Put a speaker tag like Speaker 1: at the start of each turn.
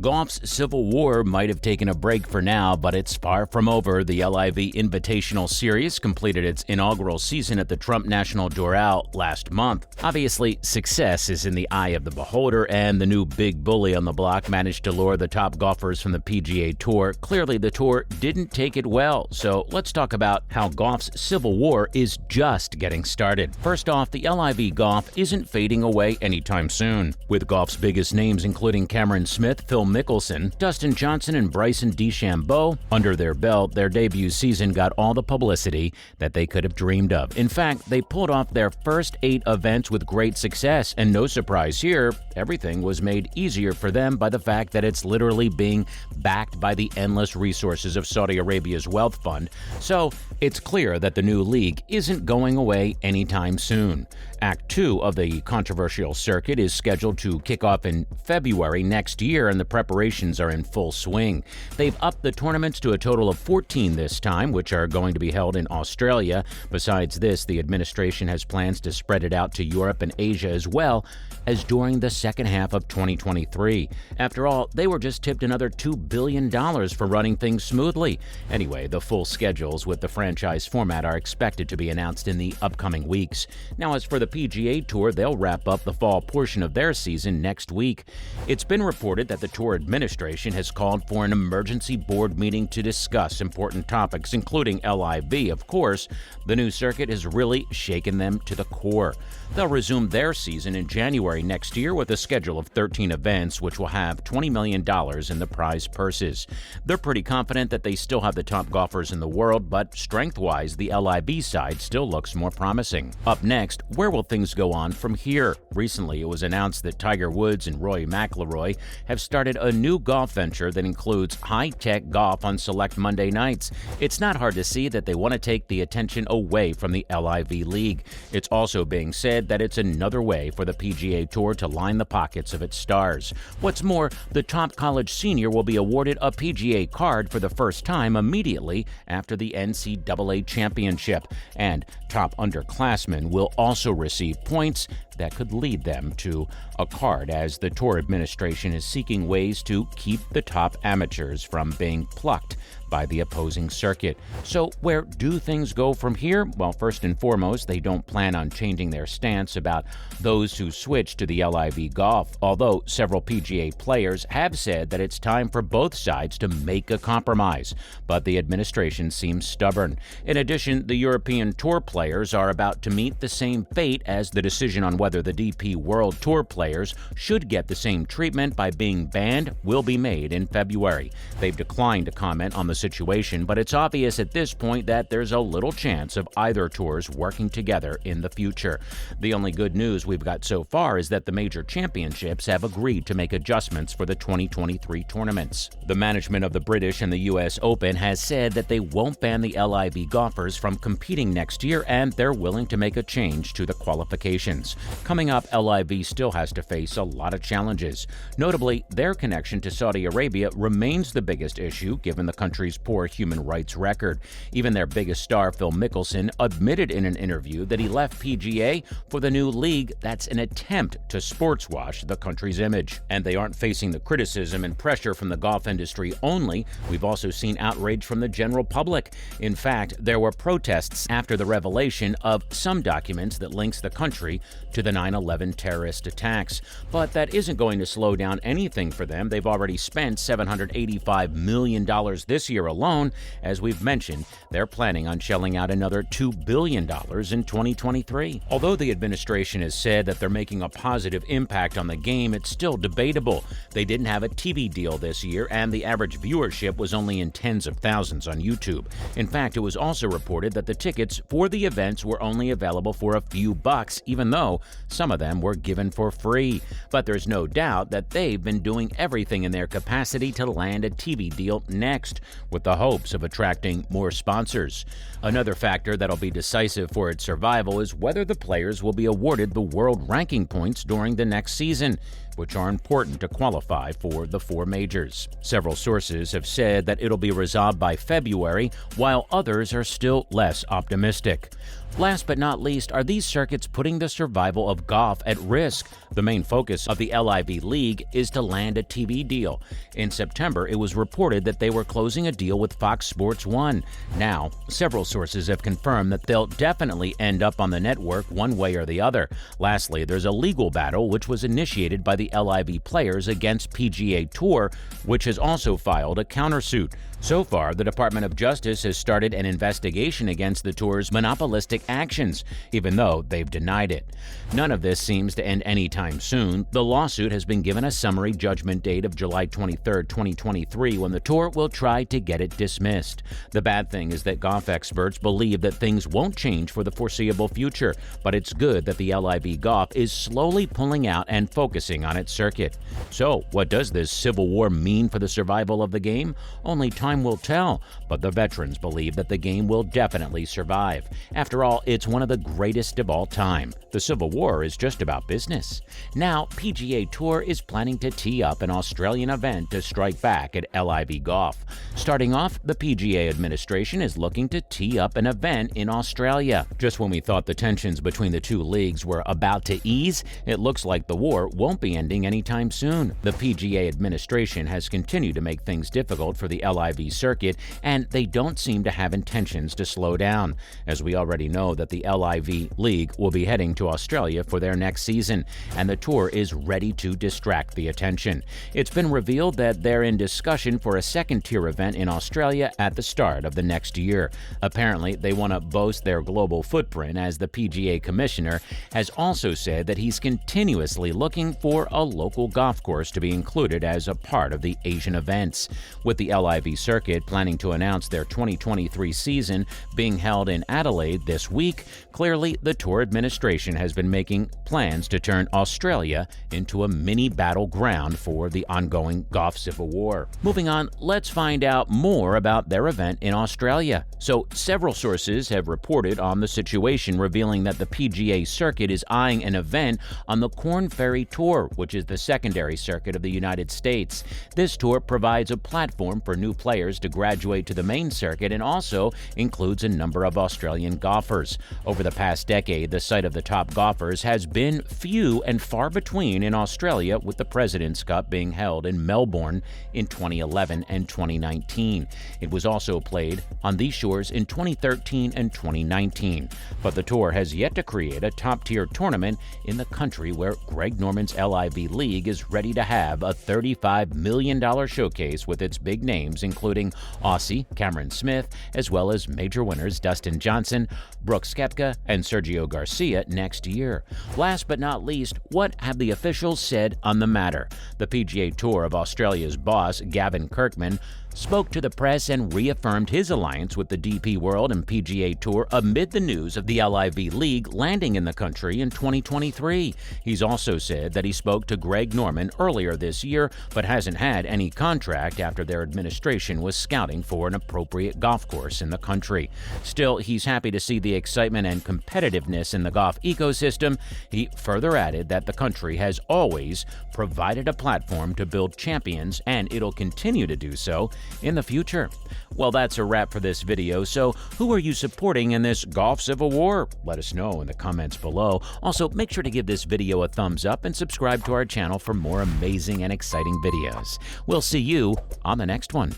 Speaker 1: Golf's civil war might have taken a break for now, but it's far from over. The LIV Invitational Series completed its inaugural season at the Trump National Doral last month. Obviously, success is in the eye of the beholder, and the new big bully on the block managed to lure the top golfers from the PGA Tour. Clearly, the tour didn't take it well, so let's talk about how golf's civil war is just getting started. First off, the LIV Golf isn't fading away anytime soon. With golf's biggest names including Cameron Smith, Phil Mickelson, Dustin Johnson, and Bryson DeChambeau under their belt, their debut season got all the publicity that they could have dreamed of. In fact, they pulled off their first 8 events with great success, and no surprise here, everything was made easier for them by the fact that it's literally being backed by the endless resources of Saudi Arabia's wealth fund. So it's clear that the new league isn't going away anytime soon. Act 2 of the controversial circuit is scheduled to kick off in February next year, and the preparations are in full swing. They've upped the tournaments to a total of 14 this time, which are going to be held in Australia. Besides this, the administration has plans to spread it out to Europe and Asia as well as during the second half of 2023. After all, they were just tipped another $2 billion for running things smoothly. Anyway, the full schedules with the franchise format are expected to be announced in the upcoming weeks. Now, as for the PGA Tour, they'll wrap up the fall portion of their season next week. It's been reported that the tour administration has called for an emergency board meeting to discuss important topics, including LIV, of course. The new circuit has really shaken them to the core. They'll resume their season in January next year with a schedule of 13 events, which will have $20 million in the prize purses. They're pretty confident that they still have the top golfers in the world, but strength-wise, the LIV side still looks more promising. Up next, where will things go on from here? Recently, it was announced that Tiger Woods and Rory McIlroy have started a new golf venture that includes high-tech golf on select Monday nights. It's not hard to see that they want to take the attention away from the LIV League. It's also being said that it's another way for the PGA Tour to line the pockets of its stars. What's more, the top college senior will be awarded a PGA card for the first time immediately after the NCAA championship, and top underclassmen will also receive points that could lead them to a card, as the tour administration is seeking ways to keep the top amateurs from being plucked by the opposing circuit. So where do things go from here? Well, first and foremost, they don't plan on changing their stance about those who switch to the LIV Golf, although several PGA players have said that it's time for both sides to make a compromise. But the administration seems stubborn. In addition, the European Tour players are about to meet the same fate, as the decision on whether the DP World Tour players should get the same treatment by being banned will be made in February. They've declined to comment on the situation, but it's obvious at this point that there's a little chance of either tours working together in the future. The only good news we've got so far is that the major championships have agreed to make adjustments for the 2023 tournaments. The management of the British and the US Open has said that they won't ban the LIV golfers from competing next year, and they're willing to make a change to the qualifications. Coming up, LIV still has to face a lot of challenges. Notably, their connection to Saudi Arabia remains the biggest issue given the country's poor human rights record. Even their biggest star, Phil Mickelson, admitted in an interview that he left PGA for the new league that's an attempt to sports wash the country's image. And they aren't facing the criticism and pressure from the golf industry only. We've also seen outrage from the general public. In fact, there were protests after the revelation of some documents that links the country to the 9/11 terrorist attacks. But that isn't going to slow down anything for them. They've already spent $785 million this year alone. As we've mentioned, they're planning on shelling out another $2 billion in 2023. Although the administration has said that they're making a positive impact on the game, it's still debatable. They didn't have a TV deal this year, and the average viewership was only in tens of thousands on YouTube. In fact, it was also reported that the tickets for the events were only available for a few bucks, even though some of them were given for free. But there's no doubt that they've been doing everything in their capacity to land a TV deal next, with the hopes of attracting more sponsors. Another factor that'll be decisive for its survival is whether the players will be awarded the world ranking points during the next season. which are important to qualify for the 4 majors. Several sources have said that it'll be resolved by February, while others are still less optimistic. Last but not least, are these circuits putting the survival of golf at risk? The main focus of the LIV League is to land a TV deal. In September, it was reported that they were closing a deal with Fox Sports 1. Now, several sources have confirmed that they'll definitely end up on the network one way or the other. Lastly, there's a legal battle which was initiated by the LIV players against PGA Tour, which has also filed a countersuit. So far, the Department of Justice has started an investigation against the tour's monopolistic actions, even though they've denied it. None of this seems to end anytime soon. The lawsuit has been given a summary judgment date of July 23, 2023, when the tour will try to get it dismissed. The bad thing is that golf experts believe that things won't change for the foreseeable future, but it's good that the LIV Golf is slowly pulling out and focusing on its circuit. So, what does this civil war mean for the survival of the game? Only time will tell, but the veterans believe that the game will definitely survive. After all, it's one of the greatest of all time. The Civil War is just about business. Now, PGA Tour is planning to tee up an Australian event to strike back at LIV Golf. Starting off, the PGA administration is looking to tee up an event in Australia. Just when we thought the tensions between the two leagues were about to ease, it looks like the war won't be ending anytime soon. The PGA administration has continued to make things difficult for the LIV circuit, and they don't seem to have intentions to slow down, as we already know that the LIV League will be heading to Australia for their next season, and the tour is ready to distract the attention. It's been revealed that they're in discussion for a second-tier event in Australia at the start of the next year. Apparently, they want to boast their global footprint, as the PGA commissioner has also said that he's continuously looking for a local golf course to be included as a part of the Asian events. With the LIV circuit planning to announce their 2023 season being held in Adelaide this week, clearly the tour administration has been making plans to turn Australia into a mini battleground for the ongoing golf civil war. Moving on, let's find out more about their event in Australia. So, several sources have reported on the situation, revealing that the PGA circuit is eyeing an event on the Corn Ferry Tour, which is the secondary circuit of the United States. This tour provides a platform for new players to graduate to the main circuit and also includes a number of Australian golfers. Over the past decade, the sight of the top golfers has been few and far between in Australia, with the President's Cup being held in Melbourne in 2011 and 2019. It was also played on these shores in 2013 and 2019. But the tour has yet to create a top-tier tournament in the country, where Greg Norman's LIV League is ready to have a $35 million showcase with its big names, including Aussie Cameron Smith, as well as major winners Dustin Johnson, Brooks Koepka, and Sergio Garcia next year. Last but not least, what have the officials said on the matter? The PGA Tour of Australia's boss, Gavin Kirkman, spoke to the press and reaffirmed his alliance with the DP World and PGA Tour amid the news of the LIV League landing in the country in 2023. He's also said that he spoke to Greg Norman earlier this year, but hasn't had any contract after their administration was scouting for an appropriate golf course in the country. Still, he's happy to see the excitement and competitiveness in the golf ecosystem. He further added that the country has always provided a platform to build champions, and it'll continue to do so in the future. Well, that's a wrap for this video. So, who are you supporting in this golf civil war? Let us know in the comments below. Also, make sure to give this video a thumbs up and subscribe to our channel for more amazing and exciting videos. We'll see you on the next one.